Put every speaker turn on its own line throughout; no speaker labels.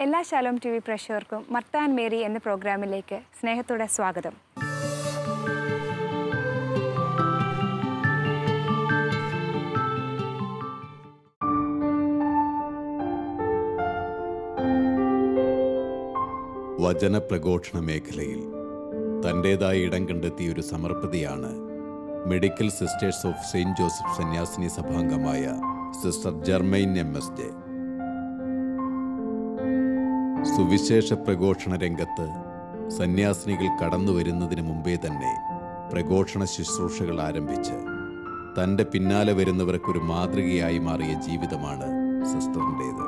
എല്ലാ Shalom T V പ്രേക്ഷകർക്കും Martha and Mary എന്ന പ്രോഗ്രാമിലേക്ക് സ്നേഹത്തോടെ സ്വാഗതം.
വചനപ്രഘോഷണ മേഖലയിൽ തൻ്റേതായ ഇടം കണ്ടെത്തിയ ഒരു സമർപ്പിതയാണ് Medical Sisters of Saint Joseph സന്യാസിനി സഭാംഗമായ സിസ്റ്റർ ജർമൈൻ MSJ. സുവിശേഷ പ്രഘോഷണ രംഗത്ത് സന്യാസിനികൾ കടന്നു വരുന്നതിന് മുമ്പേ തന്നെ പ്രഘോഷണ ശുശ്രൂഷകൾ ആരംഭിച്ച് തൻ്റെ പിന്നാലെ വരുന്നവർക്കൊരു മാതൃകയായി മാറിയ ജീവിതമാണ് സിസ്റ്ററിൻ്റേത്.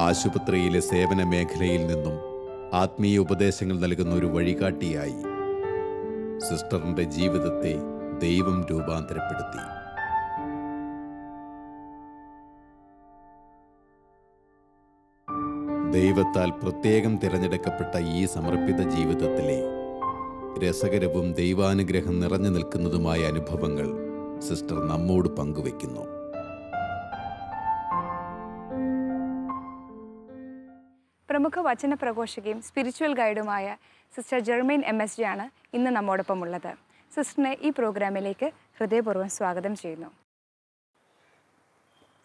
ആശുപത്രിയിലെ സേവന മേഖലയിൽ നിന്നും ആത്മീയ ഉപദേശങ്ങൾ നൽകുന്ന ഒരു വഴികാട്ടിയായി സിസ്റ്ററിൻ്റെ ജീവിതത്തെ ദൈവം രൂപാന്തരപ്പെടുത്തി. ദൈവത്താൽ പ്രത്യേകം തിരഞ്ഞെടുക്കപ്പെട്ട ഈ സമർപ്പിത ജീവിതത്തിലെ രസകരവും ദൈവാനുഗ്രഹം നിറഞ്ഞു നിൽക്കുന്നതുമായ അനുഭവങ്ങൾ സിസ്റ്റർ നമ്മോട് പങ്കുവെക്കുന്നു.
പ്രമുഖ വചന പ്രഘോഷകയും സ്പിരിച്വൽ ഗൈഡുമായ സിസ്റ്റർ ജർമൈൻ MSJ ആണ് ഇന്ന് നമ്മോടൊപ്പം ഉള്ളത്. സിസ്റ്ററിനെ ഈ പ്രോഗ്രാമിലേക്ക് ഹൃദയപൂർവ്വം സ്വാഗതം ചെയ്യുന്നു.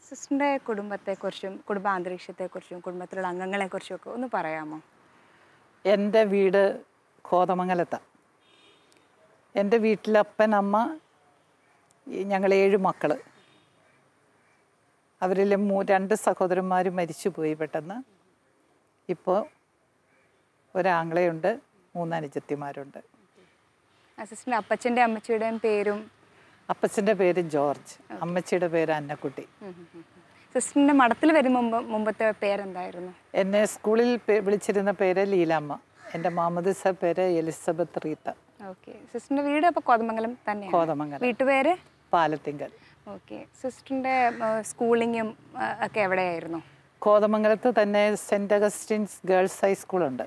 സിസ്റ്ററിൻ്റെ കുടുംബത്തെക്കുറിച്ചും കുടുംബാന്തരീക്ഷത്തെക്കുറിച്ചും കുടുംബത്തിലുള്ള അംഗങ്ങളെക്കുറിച്ചും ഒക്കെ ഒന്ന് പറയാമോ?
എൻ്റെ വീട് കോതമംഗലത്താണ്. എൻ്റെ വീട്ടിൽ അപ്പൻ, അമ്മ, ഞങ്ങൾ 7 മക്കൾ. അവരിൽ 2 സഹോദരന്മാർ മരിച്ചുപോയി പെട്ടെന്ന്. ഇപ്പോൾ ഒരാങ്ങളയുണ്ട്, 3 അനുജത്തിമാരുണ്ട്.
സിസ്റ്ററിൻ്റെ അപ്പച്ചൻ്റെ അമ്മച്ചിയുടെയും പേരും?
അപ്പച്ചൻ്റെ പേര് ജോർജ്, അമ്മച്ചിയുടെ പേര് അന്നക്കുട്ടി.
സിസ്റ്ററിൻ്റെ മഠത്തിൽ വരും മുമ്പത്തെ പേരെന്തായിരുന്നു?
എന്നെ സ്കൂളിൽ വിളിച്ചിരുന്ന പേര് ലീലാമ്മ. എൻ്റെ മാമദിസ പേര് എലിസബത്ത് റീത്ത.
ഓക്കെ. സിസ്റ്ററിൻ്റെ വീട് അപ്പോൾ കോതമംഗലം തന്നെയാണ്?
കോതമംഗലം.
വീട്ടുപേര്?
പാലത്തിങ്കൽ.
ഓക്കെ. സിസ്റ്ററിൻ്റെ സ്കൂളിങ്ങും ഒക്കെ എവിടെയായിരുന്നു?
കോതമംഗലത്ത് തന്നെ സെൻറ്റ് അഗസ്റ്റിൻസ് ഗേൾസ് ഹൈസ്കൂളുണ്ട്,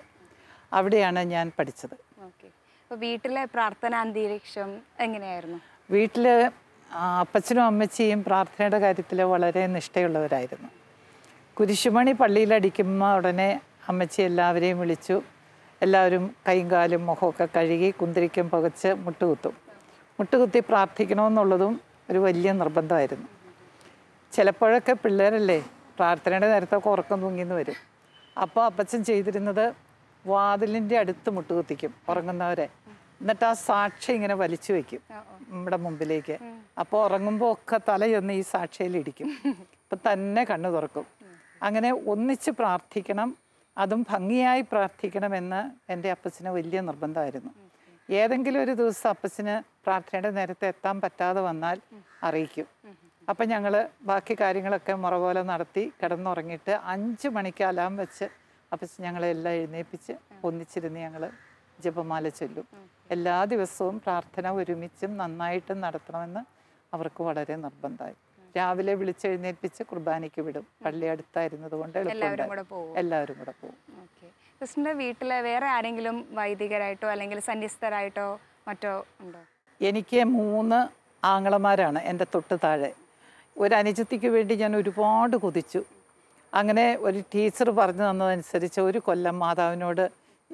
അവിടെയാണ് ഞാൻ പഠിച്ചത്.
ഓക്കെ. അപ്പോൾ വീട്ടിലെ പ്രാർത്ഥനാന്തരീക്ഷം എങ്ങനെയായിരുന്നു?
വീട്ടിൽ അപ്പച്ചനും അമ്മച്ചിയും പ്രാർത്ഥനയുടെ കാര്യത്തിൽ വളരെ നിഷ്ഠയുള്ളവരായിരുന്നു. കുരിശുമണി പള്ളിയിലടിക്കുമ്പോൾ ഉടനെ അമ്മച്ചി എല്ലാവരെയും വിളിച്ചു. എല്ലാവരും കൈയും കാലും മുഖമൊക്കെ കഴുകി കുന്തിരിക്കം പുകച്ച് മുട്ടുകുത്തി പ്രാർത്ഥിക്കണമെന്നുള്ളതും ഒരു വലിയ നിർബന്ധമായിരുന്നു. ചിലപ്പോഴൊക്കെ പിള്ളേരല്ലേ പ്രാർത്ഥനയുടെ നേരത്തൊക്കെ ഉറക്കം തൂങ്ങിന്ന് വരും. അപ്പോൾ അപ്പച്ചൻ ചെയ്തിരുന്നത് വാതിലിൻ്റെ അടുത്ത് മുട്ടുകുത്തിക്കും ഉറങ്ങുന്നവരെ. എന്നിട്ട് ആ സാക്ഷി ഇങ്ങനെ വലിച്ചു വയ്ക്കും നമ്മുടെ മുമ്പിലേക്ക്. അപ്പോൾ ഉറങ്ങുമ്പോൾ ഒക്കെ തല ചെന്ന് ഈ സാക്ഷിയിലിടിക്കും. അപ്പം തന്നെ കണ്ണു തുറക്കും. അങ്ങനെ ഒന്നിച്ച് പ്രാർത്ഥിക്കണം, അതും ഭംഗിയായി പ്രാർത്ഥിക്കണമെന്ന് എൻ്റെ അപ്പച്ചന് വലിയ നിർബന്ധമായിരുന്നു. ഏതെങ്കിലും ഒരു ദിവസം അപ്പച്ചന് പ്രാർത്ഥനയുടെ നേരത്തെ എത്താൻ പറ്റാതെ വന്നാൽ അറിയിക്കും. അപ്പം ഞങ്ങൾ ബാക്കി കാര്യങ്ങളൊക്കെ മുറ പോലെ നടത്തി കിടന്നുറങ്ങിയിട്ട് 5 മണിക്ക് അലാം വെച്ച് അപ്പച്ചൻ ഞങ്ങളെല്ലാം എഴുന്നേൽപ്പിച്ച് ഒന്നിച്ചിരുന്ന് ഞങ്ങൾ ജപമാല ചൊല്ലും. എല്ലാ ദിവസവും പ്രാർത്ഥന ഒരുമിച്ചും നന്നായിട്ടും നടത്തണമെന്ന് അവർക്ക് വളരെ നിർബന്ധമായി. രാവിലെ വിളിച്ചെഴുന്നേൽപ്പിച്ച് കുർബാനയ്ക്ക് വിടും. പള്ളി അടുത്തായിരുന്നത് കൊണ്ട് എല്ലാവരും കൂടെ പോകും.
സിസ്റ്ററിന്റെ വീട്ടിൽ വേറെ ആരെങ്കിലും വൈദികരായിട്ടോ അല്ലെങ്കിൽ സന്യസ്തരായിട്ടോ മറ്റോ ഉണ്ടോ?
എനിക്ക് 3 ആങ്ങളമാരാണ് എൻ്റെ തൊട്ട് താഴെ. ഒരു അനുജത്തിക്ക് വേണ്ടി ഞാൻ ഒരുപാട് കൊതിച്ചു. അങ്ങനെ ഒരു ടീച്ചർ പറഞ്ഞു തന്നതനുസരിച്ച് 1 കൊല്ലം മാതാവിനോട്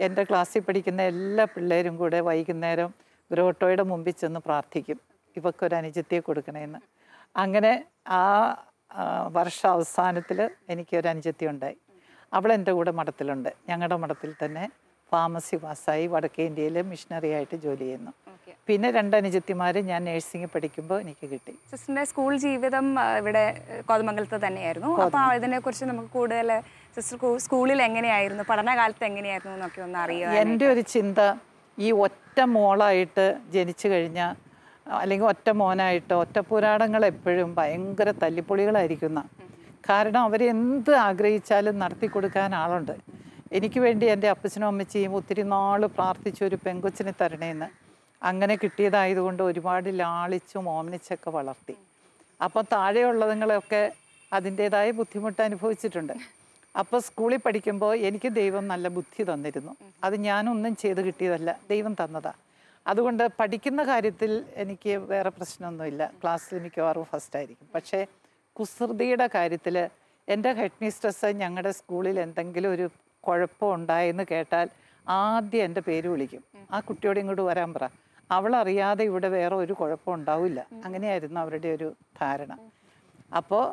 എൻ്റെ ക്ലാസ്സിൽ പഠിക്കുന്ന എല്ലാ പിള്ളേരും കൂടെ വൈകുന്നേരം ഗ്രോട്ടോയുടെ മുമ്പിൽ ചെന്ന് പ്രാർത്ഥിക്കും, ഇവക്കൊരു അനുജത്തിയെ കൊടുക്കണമെന്ന്. അങ്ങനെ ആ വർഷാവസാനത്തിൽ എനിക്കൊരു അനുജത്തി ഉണ്ടായി. അവൾ എൻ്റെ കൂടെ മഠത്തിലുണ്ട്. ഞങ്ങളുടെ മഠത്തിൽ തന്നെ ഫാർമസി പാസ്സായി വടക്കേ ഇന്ത്യയിൽ മിഷണറി ആയിട്ട് ജോലി ചെയ്യുന്നു. പിന്നെ 2 അനുജത്തിമാർ ഞാൻ നേഴ്സിംഗ് പഠിക്കുമ്പോൾ എനിക്ക് കിട്ടി.
സിസ്റ്ററിന്റെ സ്കൂൾ ജീവിതം ഇവിടെ കോതമംഗലത്ത് തന്നെയായിരുന്നു. അപ്പോൾ ഇതിനെക്കുറിച്ച് നമുക്ക് കൂടുതൽ സിസ്റ്റർ സ്കൂളിൽ എങ്ങനെയായിരുന്നു, പഠനകാലത്ത് എങ്ങനെയായിരുന്നു എന്നൊക്കെ ഒന്ന് അറിയാം.
എൻ്റെ ഒരു ചിന്ത, ഈ ഒറ്റ മോളായിട്ട് ജനിച്ചു കഴിഞ്ഞാൽ അല്ലെങ്കിൽ ഒറ്റ മോനായിട്ട് ഒറ്റപ്പുരാടങ്ങൾ എപ്പോഴും ഭയങ്കര തല്ലിപ്പൊളികളായിരിക്കുന്ന. കാരണം അവരെന്ത് ആഗ്രഹിച്ചാലും നടത്തി കൊടുക്കാൻ ആളുണ്ട്. എനിക്ക് വേണ്ടി എൻ്റെ അപ്പച്ചനും അമ്മച്ചിയും ഒത്തിരി നാൾ പ്രാർത്ഥിച്ചു ഒരു പെങ്കൊച്ചിനെ തരണേന്ന്. അങ്ങനെ കിട്ടിയതായതുകൊണ്ട് ഒരുപാട് ലാളിച്ചും ഓമനിച്ചൊക്കെ വളർത്തി. അപ്പോൾ താഴെയുള്ളതുങ്ങളൊക്കെ അതിൻ്റേതായ ബുദ്ധിമുട്ട് അനുഭവിച്ചിട്ടുണ്ട്. അപ്പോൾ സ്കൂളിൽ പഠിക്കുമ്പോൾ എനിക്ക് ദൈവം നല്ല ബുദ്ധി തന്നിരുന്നു. അത് ഞാനൊന്നും ചെയ്ത് കിട്ടിയതല്ല, ദൈവം തന്നതാണ്. അതുകൊണ്ട് പഠിക്കുന്ന കാര്യത്തിൽ എനിക്ക് വേറെ പ്രശ്നമൊന്നുമില്ല. ക്ലാസ്സിൽ മിക്കവാറും ഫസ്റ്റായിരിക്കും. പക്ഷേ കുസൃതിയുടെ കാര്യത്തിൽ എൻ്റെ ഹെഡ് മിസ്ട്രസ് ഞങ്ങളുടെ സ്കൂളിൽ എന്തെങ്കിലും ഒരു കുഴപ്പം ഉണ്ടായെന്ന് കേട്ടാൽ ആദ്യം എൻ്റെ പേര് വിളിക്കും. ആ കുട്ടിയോട് ഇങ്ങോട്ട് വരാൻ പറ, അവളറിയാതെ ഇവിടെ വേറെ ഒരു കുഴപ്പം ഉണ്ടാവില്ല. അങ്ങനെയായിരുന്നു അവരുടെ ഒരു ധാരണ. അപ്പോൾ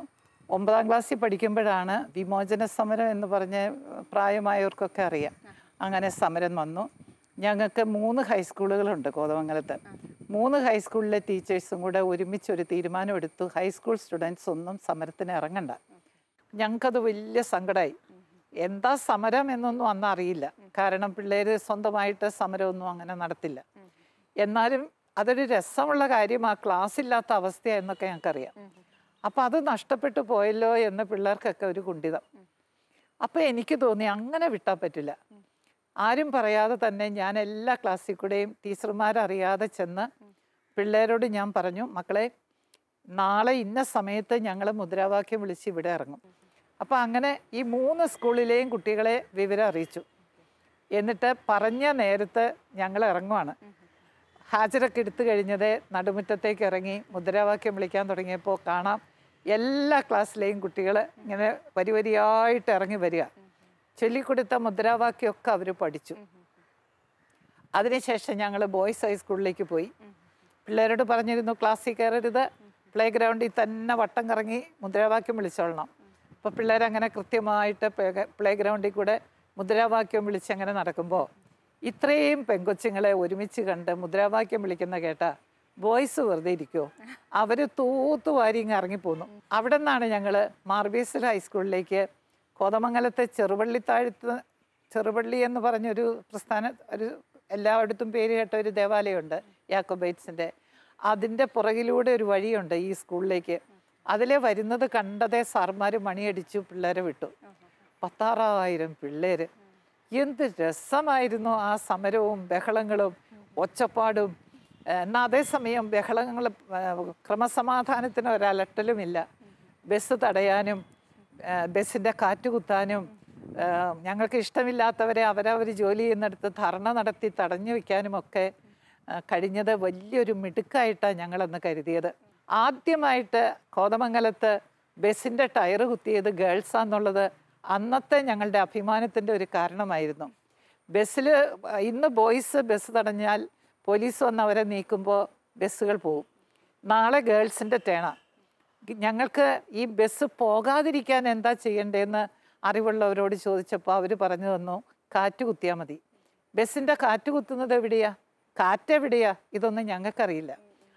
9ാം ക്ലാസ്സിൽ പഠിക്കുമ്പോഴാണ് വിമോചന സമരം എന്ന് പറഞ്ഞ് പ്രായമായവർക്കൊക്കെ അറിയാം. അങ്ങനെ സമരം വന്നു. ഞങ്ങൾക്ക് 3 ഹൈസ്കൂളുകളുണ്ട് കോതമംഗലത്ത്. 3 ഹൈസ്കൂളിലെ ടീച്ചേഴ്സും കൂടെ ഒരുമിച്ചൊരു തീരുമാനമെടുത്തു, ഹൈസ്കൂൾ സ്റ്റുഡൻസ് ഒന്നും സമരത്തിന് ഇറങ്ങണ്ട. ഞങ്ങൾക്കത് വലിയ സങ്കടമായി. എന്താ സമരം എന്നൊന്നും അന്ന് അറിയില്ല. കാരണം പിള്ളേർ സ്വന്തമായിട്ട് സമരമൊന്നും അങ്ങനെ നടത്തില്ല. എന്നാലും അതൊരു രസമുള്ള കാര്യം, ആ ക്ലാസ് ഇല്ലാത്ത അവസ്ഥയെന്നൊക്കെ ഞങ്ങൾക്കറിയാം. അപ്പം അത് നഷ്ടപ്പെട്ടു പോയല്ലോ എന്ന് പിള്ളേർക്കൊക്കെ ഒരു കുണ്ഠിതം. അപ്പോൾ എനിക്ക് തോന്നി അങ്ങനെ വിട്ടാൽ പറ്റില്ല. ആരും പറയാതെ തന്നെ ഞാൻ എല്ലാ ക്ലാസ്സിൽ കൂടെയും ടീച്ചർമാരറിയാതെ ചെന്ന് പിള്ളേരോട് ഞാൻ പറഞ്ഞു, മക്കളെ നാളെ ഇന്ന സമയത്ത് ഞങ്ങൾ മുദ്രാവാക്യം വിളിച്ച് ഇവിടെ ഇറങ്ങും. അപ്പോൾ അങ്ങനെ ഈ 3 സ്കൂളിലെയും കുട്ടികളെ വിവരം അറിയിച്ചു. എന്നിട്ട് പറഞ്ഞ നേരത്ത് ഞങ്ങൾ ഇറങ്ങുവാണ്. ഹാജരൊക്കെ എടുത്തു കഴിഞ്ഞത് നടുമുറ്റത്തേക്ക് ഇറങ്ങി മുദ്രാവാക്യം വിളിക്കാൻ തുടങ്ങിയപ്പോൾ കാണാം എല്ലാ ക്ലാസ്സിലെയും കുട്ടികൾ ഇങ്ങനെ വരിയായിട്ട് ഇറങ്ങി വരിക. ചൊല്ലിക്കൊടുത്ത മുദ്രാവാക്യമൊക്കെ അവർ പഠിച്ചു. അതിനുശേഷം ഞങ്ങൾ ബോയ്സ് ഹൈസ്കൂളിലേക്ക് പോയി. പിള്ളേരോട് പറഞ്ഞിരുന്നു, ക്ലാസ്സിൽ കയറരുത്, പ്ലേ ഗ്രൗണ്ടിൽ തന്നെ വട്ടം കറങ്ങി മുദ്രാവാക്യം വിളിച്ചോളണം. അപ്പോൾ പിള്ളേരങ്ങനെ കൃത്യമായിട്ട് പ്ലേ ഗ്രൗണ്ടിൽ കൂടെ മുദ്രാവാക്യം വിളിച്ചങ്ങനെ നടക്കുമ്പോൾ ഇത്രയും പെങ്കൊച്ചുങ്ങളെ ഒരുമിച്ച് കണ്ട് മുദ്രാവാക്യം വിളിക്കുന്ന കേട്ട ബോയ്സ് വെറുതെ ഇരിക്കുമോ? അവർ തൂത്തുവാരി ഇങ്ങ് ഇറങ്ങിപ്പോന്നു. അവിടെ നിന്നാണ് ഞങ്ങൾ മാർബീസൽ ഹൈസ്കൂളിലേക്ക് കോതമംഗലത്തെ ചെറുപള്ളി എന്ന് പറഞ്ഞൊരു ഒരു എല്ലായിടത്തും പേര് കേട്ട ഒരു ദേവാലയമുണ്ട്, യാക്കോബൈറ്റ്സിൻ്റെ. അതിൻ്റെ പുറകിലൂടെ ഒരു വഴിയുണ്ട് ഈ സ്കൂളിലേക്ക്. അതിലെ വരുന്നത് കണ്ടതേ സാർമാർ മണിയടിച്ചു പിള്ളേരെ വിട്ടു. 16,000 പിള്ളേർ. എന്ത് രസമായിരുന്നു ആ സമരവും ബഹളങ്ങളും ഒച്ചപ്പാടും. എന്നാൽ അതേസമയം ബഹളങ്ങൾ ക്രമസമാധാനത്തിന് ഒരലട്ടലുമില്ല. ബസ് തടയാനും ബസ്സിൻ്റെ കാറ്റ് കുത്താനും ഞങ്ങൾക്ക് ഇഷ്ടമില്ലാത്തവരെ അവരവർ ജോലി ചെയ്യുന്നിടത്ത് ധർണ നടത്തി തടഞ്ഞു വയ്ക്കാനുമൊക്കെ കഴിഞ്ഞത് വലിയൊരു മിടുക്കായിട്ടാണ് ഞങ്ങളന്ന് കരുതിയത്. ആദ്യമായിട്ട് കോതമംഗലത്ത് ബസ്സിൻ്റെ ടയർ കുത്തിയത് ഗേൾസാന്നുള്ളത് അന്നത്തെ ഞങ്ങളുടെ അഭിമാനത്തിൻ്റെ ഒരു കാരണമായിരുന്നു. ബസ്സിൽ ഇന്ന് ബോയ്സ് ബസ് തടഞ്ഞാൽ പോലീസ് വന്ന് അവരെ നീക്കുമ്പോൾ ബസ്സുകൾ പോവും. നാളെ ഗേൾസിൻ്റെ ടേണ. ഞങ്ങൾക്ക് ഈ ബസ് പോകാതിരിക്കാൻ എന്താ ചെയ്യേണ്ടതെന്ന് അറിവുള്ളവരോട് ചോദിച്ചപ്പോൾ അവർ പറഞ്ഞു തന്നു, കാറ്റ് കുത്തിയാൽ മതി. ബസ്സിൻ്റെ കാറ്റ് കുത്തുന്നത് എവിടെയാ, കാറ്റെവിടെയാ, ഇതൊന്നും ഞങ്ങൾക്കറിയില്ല.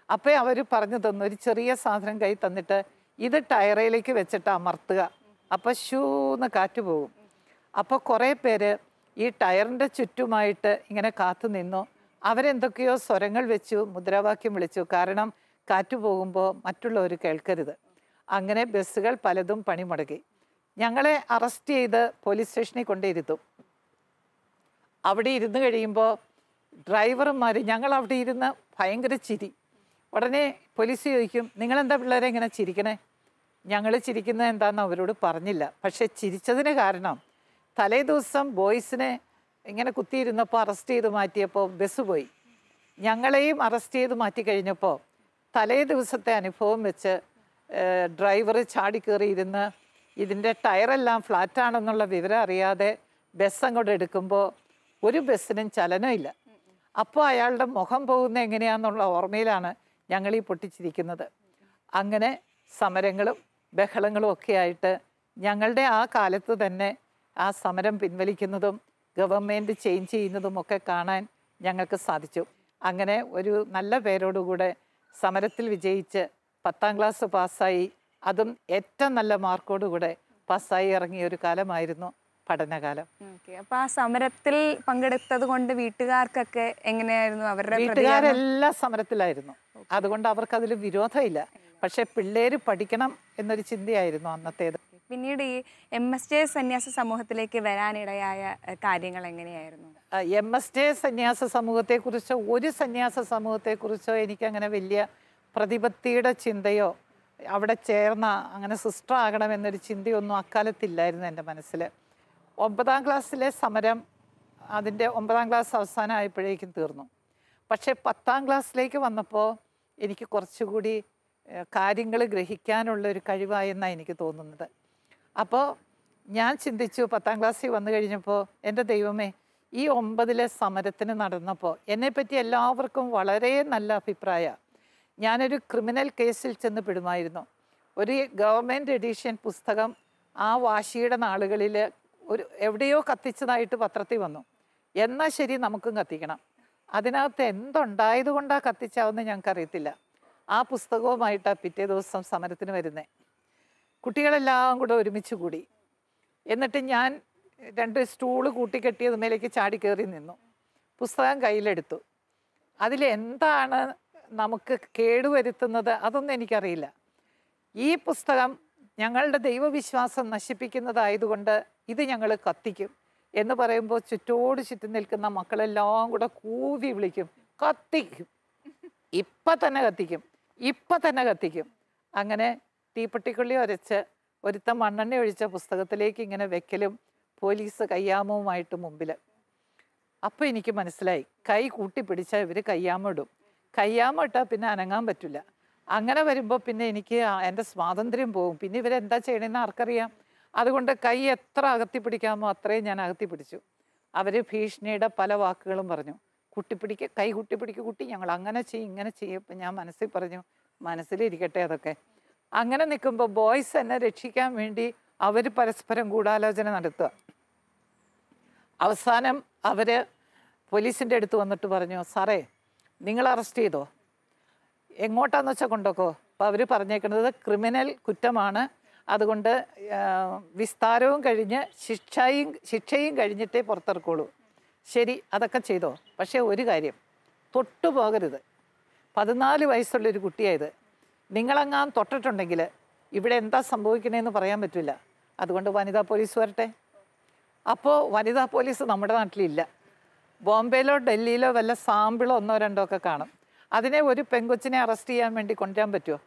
അപ്പോൾ അവർ പറഞ്ഞു തന്നു, ഒരു ചെറിയ സാധനം കൈ തന്നിട്ട് ഇത് ടയറിലേക്ക് വെച്ചിട്ട് അമർത്തുക, അപ്പോൾ ഷൂന്ന് കാറ്റ് പോകും. അപ്പോൾ കുറേ പേര് ഈ ടയറിൻ്റെ ചുറ്റുമായിട്ട് ഇങ്ങനെ കാത്തു നിന്നു. അവരെന്തൊക്കെയോ സ്വരങ്ങൾ വെച്ചു, മുദ്രാവാക്യം വിളിച്ചു. കാരണം കാറ്റ് പോകുമ്പോൾ മറ്റുള്ളവർ കേൾക്കരുത്. അങ്ങനെ ബസ്സുകൾ പലതും പണിമുടക്കി. ഞങ്ങളെ അറസ്റ്റ് ചെയ്ത് പോലീസ് സ്റ്റേഷനിൽ കൊണ്ടിരുത്തും. അവിടെ ഇരുന്ന് കഴിയുമ്പോൾ ഡ്രൈവർമാർ ഞങ്ങൾ അവിടെ ഇരുന്ന് ഭയങ്കര ചിരി. ഉടനെ പോലീസ് ചോദിക്കും, നിങ്ങളെന്താ പിള്ളേരെ ഇങ്ങനെ ചിരിക്കണേ? ഞങ്ങൾ ചിരിക്കുന്നത് എന്താണെന്ന് അവരോട് പറഞ്ഞില്ല. പക്ഷെ ചിരിച്ചതിന് കാരണം തലേ ദിവസം ബോയ്സിനെ ഇങ്ങനെ കുത്തിയിരുന്നപ്പോൾ അറസ്റ്റ് ചെയ്ത് മാറ്റിയപ്പോൾ ബസ് പോയി. ഞങ്ങളെയും അറസ്റ്റ് ചെയ്ത് മാറ്റി കഴിഞ്ഞപ്പോൾ തലേ ദിവസത്തെ അനുഭവം വെച്ച് ഡ്രൈവർ ചാടിക്കേറിയിരുന്ന് ഇതിൻ്റെ ടയറെല്ലാം ഫ്ലാറ്റാണെന്നുള്ള വിവരം അറിയാതെ ബസ് അങ്ങോട്ട് എടുക്കുമ്പോൾ ഒരു ബസ്സിനും ചലനമില്ല. അപ്പോൾ അയാളുടെ മുഖം പോകുന്നത് എങ്ങനെയാണെന്നുള്ള ഓർമ്മയിലാണ് ഞങ്ങളീ പൊട്ടിച്ചിരിക്കുന്നത്. അങ്ങനെ സമരങ്ങളും ബഹളങ്ങളും ഒക്കെ ആയിട്ട് ഞങ്ങളുടെ ആ കാലത്ത് തന്നെ ആ സമരം പിൻവലിക്കുന്നതും ഗവൺമെൻറ് ചേഞ്ച് ചെയ്യുന്നതും ഒക്കെ കാണാൻ ഞങ്ങൾക്ക് സാധിച്ചു. അങ്ങനെ ഒരു നല്ല പേരോടുകൂടെ സമരത്തിൽ വിജയിച്ച് 10ാം ക്ലാസ് പാസ്സായി, അതും ഏറ്റവും നല്ല മാർക്കോടുകൂടെ പാസ്സായി ഇറങ്ങിയ ഒരു കാലമായിരുന്നു പഠനകാലം.
അപ്പോൾ ആ സമരത്തിൽ പങ്കെടുത്തത് കൊണ്ട് വീട്ടുകാർക്കൊക്കെ എങ്ങനെയായിരുന്നു? അവരുടെ
വീട്ടുകാരെല്ലാം സമരത്തിലായിരുന്നു. അതുകൊണ്ട് അവർക്കതിൽ വിരോധമില്ല. പക്ഷെ പിള്ളേര് പഠിക്കണം എന്നൊരു ചിന്തയായിരുന്നു അന്നത്തേത്.
പിന്നീട് ഈ MSJ സന്യാസ സമൂഹത്തിലേക്ക് വരാനിടയായ കാര്യങ്ങൾ എങ്ങനെയായിരുന്നു?
MSJ സന്യാസ സമൂഹത്തെക്കുറിച്ചോ ഒരു സന്യാസ സമൂഹത്തെക്കുറിച്ചോ എനിക്കങ്ങനെ വലിയ പ്രതിപത്തിയുടെ ചിന്തയോ അവിടെ ചേർന്ന അങ്ങനെ സിസ്റ്റർ ആകണമെന്നൊരു ചിന്തയൊന്നും അക്കാലത്തില്ലായിരുന്നു എൻ്റെ മനസ്സിൽ. 9ാം ക്ലാസ്സിലെ സമരം അതിൻ്റെ 9ാം ക്ലാസ് അവസാനമായപ്പോഴേക്കും തീർന്നു. പക്ഷേ 10ാം ക്ലാസ്സിലേക്ക് വന്നപ്പോൾ എനിക്ക് കുറച്ചുകൂടി കാര്യങ്ങൾ ഗ്രഹിക്കാനുള്ള ഒരു കഴിവായെന്നാണ് എനിക്ക് തോന്നുന്നത്. അപ്പോൾ ഞാൻ ചിന്തിച്ചു 10ാം ക്ലാസ്സിൽ വന്നു കഴിഞ്ഞപ്പോൾ എൻ്റെ ദൈവമേ, ഈ 9ലെ സമരത്തിന് നടന്നപ്പോൾ എന്നെപ്പറ്റി എല്ലാവർക്കും വളരെ നല്ല അഭിപ്രായമാണ്. ഞാനൊരു ക്രിമിനൽ കേസിൽ ചെന്ന് പെടുമായിരുന്നു. ഒരു ഗവൺമെൻറ് എഡിഷൻ പുസ്തകം ആ വാശിയുടെ നാളുകളിൽ എവിടെയോ കത്തിച്ചതായിട്ട് പത്രത്തിൽ വന്നു. എന്നാൽ ശരി, നമുക്കും കത്തിക്കണം. അതിനകത്ത് എന്തുണ്ടായത് കൊണ്ടാണ് കത്തിച്ചാവെന്ന് ഞങ്ങൾക്കറിയത്തില്ല. ആ പുസ്തകവുമായിട്ടാണ് പിറ്റേ ദിവസം സമരത്തിന് വരുന്നത്. കുട്ടികളെല്ലാം കൂടെ ഒരുമിച്ച് കൂടി. എന്നിട്ട് ഞാൻ 2 സ്റ്റൂള് കൂട്ടിക്കെട്ടിയത് മേലേക്ക് ചാടി കയറി നിന്നു. പുസ്തകം കയ്യിലെടുത്തു. അതിലെന്താണ് നമുക്ക് കേടുവരുത്തുന്നത് അതൊന്നും എനിക്കറിയില്ല. ഈ പുസ്തകം ഞങ്ങളുടെ ദൈവവിശ്വാസം നശിപ്പിക്കുന്നതായതുകൊണ്ട് ഇത് ഞങ്ങൾ കത്തിക്കും എന്ന് പറയുമ്പോൾ ചുറ്റോട് ചുറ്റും നിൽക്കുന്ന മക്കളെല്ലാം കൂടെ കൂവി വിളിക്കും, കത്തിക്കും, ഇപ്പം തന്നെ കത്തിക്കും, ഇപ്പം തന്നെ കത്തിക്കും. അങ്ങനെ തീപ്പെട്ടിക്കൊള്ളി ഒരച്ച് ഒരുത്തം മണ്ണെണ്ണ ഒഴിച്ച പുസ്തകത്തിലേക്ക് ഇങ്ങനെ വെക്കലും പോലീസ് കയ്യാമവുമായിട്ട് മുമ്പിൽ. അപ്പോൾ എനിക്ക് മനസ്സിലായി, കൈ കൂട്ടിപ്പിടിച്ചാൽ ഇവർ കയ്യാമ ഇടും. കയ്യാമ ഇട്ടാൽ പിന്നെ അനങ്ങാൻ പറ്റില്ല. അങ്ങനെ വരുമ്പോൾ പിന്നെ എനിക്ക് എൻ്റെ സ്വാതന്ത്ര്യം പോകും. പിന്നെ ഇവരെന്താ ചെയ്യണമെന്ന് ആർക്കറിയാം. അതുകൊണ്ട് കൈ എത്ര അകത്തി പിടിക്കാമോ അത്രയും ഞാൻ അകത്തി പിടിച്ചു. അവർ ഭീഷണിയുടെ പല വാക്കുകളും പറഞ്ഞു. കൈ കുട്ടിപ്പിടിക്കുക കുട്ടി, ഞങ്ങൾ അങ്ങനെ ചെയ്യും ഇങ്ങനെ ചെയ്യും. ഇപ്പം ഞാൻ മനസ്സിൽ പറഞ്ഞു, മനസ്സിലിരിക്കട്ടെ അതൊക്കെ. അങ്ങനെ നിൽക്കുമ്പോൾ ബോയ്സ് എന്നെ രക്ഷിക്കാൻ വേണ്ടി അവർ പരസ്പരം ഗൂഢാലോചന നടത്തുക. അവസാനം അവർ പോലീസിൻ്റെ അടുത്ത് വന്നിട്ട് പറഞ്ഞു, സാറേ നിങ്ങൾ അറസ്റ്റ് ചെയ്തോ, എങ്ങോട്ടാന്ന് വെച്ചാൽ കൊണ്ടോക്കോ. അപ്പോൾ അവർ പറഞ്ഞേക്കുന്നത് ക്രിമിനൽ കുറ്റമാണ്, അതുകൊണ്ട് വിസ്താരവും കഴിഞ്ഞ് ശിക്ഷയും കഴിഞ്ഞിട്ടേ പുറത്തിറക്കുള്ളൂ. ശരി, അതൊക്കെ ചെയ്തോ. പക്ഷേ ഒരു കാര്യം, തൊട്ടു പോകരുത്. 14 വയസ്സുള്ളൊരു കുട്ടിയായത്. നിങ്ങളെങ്ങാൻ തൊട്ടിട്ടുണ്ടെങ്കിൽ ഇവിടെ എന്താ സംഭവിക്കണേന്ന് പറയാൻ പറ്റില്ല. അതുകൊണ്ട് വനിതാ പോലീസ് വരട്ടെ. അപ്പോൾ വനിതാ പോലീസ് നമ്മുടെ നാട്ടിലില്ല. ബോംബെയിലോ ഡൽഹിയിലോ വല്ല സാമ്പിളോ 1 2 ഒക്കെ കാണും. അതിനെ ഒരു പെങ്കൊച്ചിനെ അറസ്റ്റ് ചെയ്യാൻ വേണ്ടി കൊണ്ടുവരാൻ പറ്റുമോ?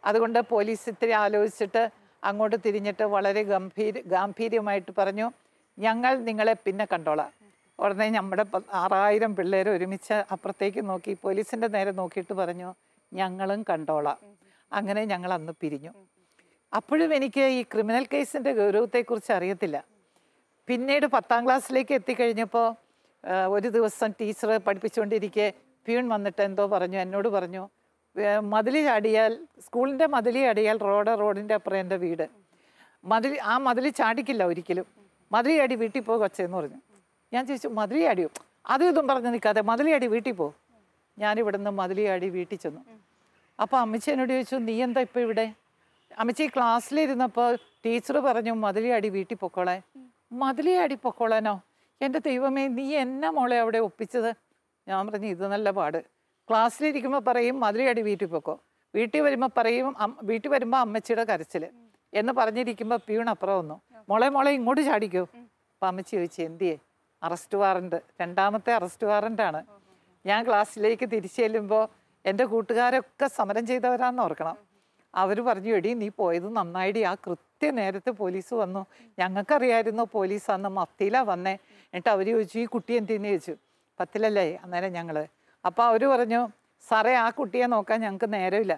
അതുകൊണ്ട് പോലീസ് ഇത്തിരി ആലോചിച്ചിട്ട് അങ്ങോട്ട് തിരിഞ്ഞിട്ട് വളരെ ഗാംഭീര്യമായിട്ട് പറഞ്ഞു, ഞങ്ങൾ നിങ്ങളെ പിന്നെ കണ്ടോളാം. ഉടനെ നമ്മുടെ 6000 പിള്ളേർ ഒരുമിച്ച് അപ്പുറത്തേക്ക് നോക്കി പോലീസിൻ്റെ നേരെ നോക്കിയിട്ട് പറഞ്ഞു, ഞങ്ങളും കണ്ടോളാം. അങ്ങനെ ഞങ്ങൾ അന്ന് പിരിഞ്ഞു. അപ്പോഴും എനിക്ക് ഈ ക്രിമിനൽ കേസിൻ്റെ ഗൗരവത്തെക്കുറിച്ച് അറിയത്തില്ല. പിന്നീട് 10ാം ക്ലാസ്സിലേക്ക് എത്തിക്കഴിഞ്ഞപ്പോൾ ഒരു ദിവസം ടീച്ചർ പഠിപ്പിച്ചുകൊണ്ടിരിക്കെ പ്യൂൺ വന്നിട്ട് എന്തോ പറഞ്ഞു, എന്നോട് പറഞ്ഞു, മതിൽ ചാടിയാൽ സ്കൂളിൻ്റെ മതിൽ ചാടിയാൽ റോഡിൻ്റെ അപ്പുറം എൻ്റെ വീട്. ആ മതിൽ ചാടിക്കില്ല ഒരിക്കലും, മതിൽ ചാടി വീട്ടിൽ പോ കൊച്ചെന്ന് പറഞ്ഞു. ഞാൻ ചോദിച്ചു, മതിൽ ചാടിയോ? അതും ഇതും പറഞ്ഞ് നിൽക്കാതെ മതിൽ ചാടി വീട്ടിൽ പോ. ഞാനിവിടുന്ന് മതിൽ ചാടി വീട്ടിൽ ചെന്നു. അപ്പോൾ അമ്മച്ചി എന്നോട് ചോദിച്ചു, നീ എന്താ ഇപ്പോൾ ഇവിടെ? അമ്മച്ചി ക്ലാസ്സിലിരുന്നപ്പോൾ ടീച്ചർ പറഞ്ഞു മതിൽ ചാടി വീട്ടിൽ പൊക്കോളാൻ. മതിൽ ചാടി പൊക്കോളാനോ? എൻ്റെ ദൈവമേ, നീ എന്നാ മോളെ അവിടെ ഒപ്പിച്ചത്? ഞാൻ പറഞ്ഞു, ഇത് നല്ല പാട്. ക്ലാസ്സിലിരിക്കുമ്പോൾ പറയും മതിൽ ചാടി വീട്ടിൽ പൊക്കോ, വീട്ടിൽ വരുമ്പോൾ പറയും വീട്ടിൽ വരുമ്പോൾ അമ്മച്ചിയുടെ കരച്ചിൽ എന്ന് പറഞ്ഞിരിക്കുമ്പോൾ പ്യൂൺ അപ്പുറം വന്നു, മോളെ ഇങ്ങോട്ട് ചാടിക്കോ. അപ്പം അമ്മച്ചി ചോദിച്ചു, എന്തിയേ? അറസ്റ്റ് വാറണ്ട്, 2ാമത്തെ അറസ്റ്റ് വാറണ്ടാണ്. ഞാൻ ക്ലാസ്സിലേക്ക് തിരിച്ചു ചെല്ലുമ്പോൾ എൻ്റെ കൂട്ടുകാരൊക്കെ സമരം ചെയ്തവരാണെന്ന് ഓർക്കണം. അവർ പറഞ്ഞു, എടി നീ പോയത് നന്നായിടി, ആ കൃത്യനേരത്തെ പോലീസ് വന്നു, ഞങ്ങൾക്കറിയായിരുന്നു പോലീസാന്ന്, മഫ്തിയിലാണ് വന്നേ. എന്നിട്ട് അവർ ചോദിച്ചു, ഈ കുട്ടി എന്തിനു ചോദിച്ചു. 10ലല്ലേ അന്നേരം ഞങ്ങൾ. അപ്പോൾ അവർ പറഞ്ഞു, സാറേ ആ കുട്ടിയെ നോക്കാൻ ഞങ്ങൾക്ക് നേരമില്ല,